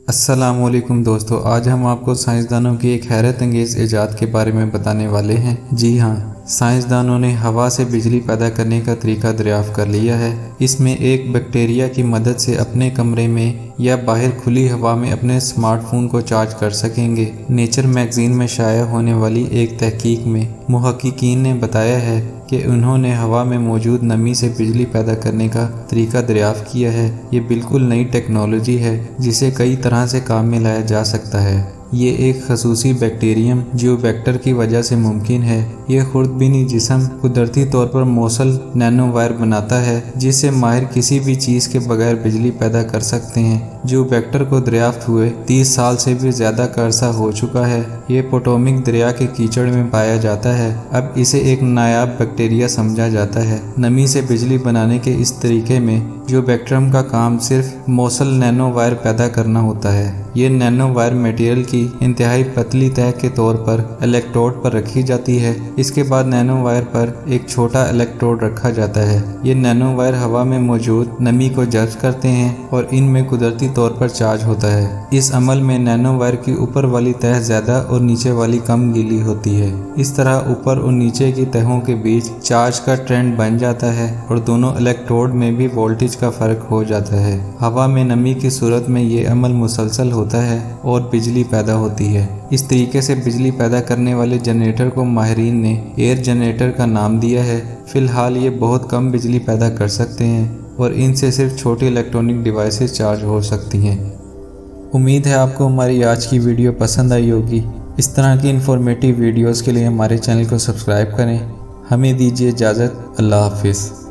السلام علیکم دوستو، آج ہم آپ کو سائنسدانوں کی ایک حیرت انگیز ایجاد کے بارے میں بتانے والے ہیں۔ جی ہاں، سائنسدانوں نے ہوا سے بجلی پیدا کرنے کا طریقہ دریافت کر لیا ہے۔ اس میں ایک بیکٹیریا کی مدد سے اپنے کمرے میں یا باہر کھلی ہوا میں اپنے اسمارٹ فون کو چارج کر سکیں گے۔ نیچر میگزین میں شائع ہونے والی ایک تحقیق میں محققین نے بتایا ہے کہ انہوں نے ہوا میں موجود نمی سے بجلی پیدا کرنے کا طریقہ دریافت کیا ہے۔ یہ بالکل نئی ٹیکنالوجی ہے جسے کئی طرح سے کام میں لایا جا سکتا ہے۔ یہ ایک خصوصی بیکٹیریم جیوبیکٹر کی وجہ سے ممکن ہے۔ یہ خوردبینی جسم قدرتی طور پر موصل نینو وائر بناتا ہے جس سے ماہر کسی بھی چیز کے بغیر بجلی پیدا کر سکتے ہیں۔ جیوبیکٹر کو دریافت ہوئے 30 سال سے بھی زیادہ کا عرصہ ہو چکا ہے۔ یہ پوٹومک دریا کے کیچڑ میں پایا جاتا ہے۔ اب اسے ایک نایاب بیکٹیریا سمجھا جاتا ہے۔ نمی سے بجلی بنانے کے اس طریقے میں جیوبیکٹرم کا کام صرف موصل نینو وائر پیدا کرنا ہوتا ہے۔ یہ نینو وائر میٹیریل کی انتہائی پتلی تہہ کے طور پر الیکٹروڈ پر رکھی جاتی ہے۔ اس کے بعد نینو وائر پر ایک چھوٹا الیکٹروڈ رکھا جاتا ہے۔ یہ نینو وائر ہوا میں موجود نمی کو جذب کرتے ہیں اور ان میں قدرتی طور پر چارج ہوتا ہے۔ اس عمل میں نینو وائر کی اوپر والی تہہ زیادہ اور نیچے والی کم گیلی ہوتی ہے۔ اس طرح اوپر اور نیچے کی تہوں کے بیچ چارج کا ٹرینڈ بن جاتا ہے اور دونوں الیکٹروڈ میں بھی وولٹیج کا فرق ہو جاتا ہے۔ ہوا میں نمی کی صورت میں یہ عمل مسلسل ہوتا ہے اور بجلی پیدا ہوتی ہے۔ اس طریقے سے بجلی پیدا کرنے والے جنریٹر کو ماہرین نے ایئر جنریٹر کا نام دیا ہے۔ فی الحال یہ بہت کم بجلی پیدا کر سکتے ہیں اور ان سے صرف چھوٹی الیکٹرانک ڈیوائسز چارج ہو سکتی ہیں۔ امید ہے آپ کو ہماری آج کی ویڈیو پسند آئی ہوگی۔ اس طرح کی انفارمیٹیو ویڈیوز کے لیے ہمارے چینل کو سبسکرائب کریں۔ ہمیں دیجیے اجازت۔ اللہ حافظ۔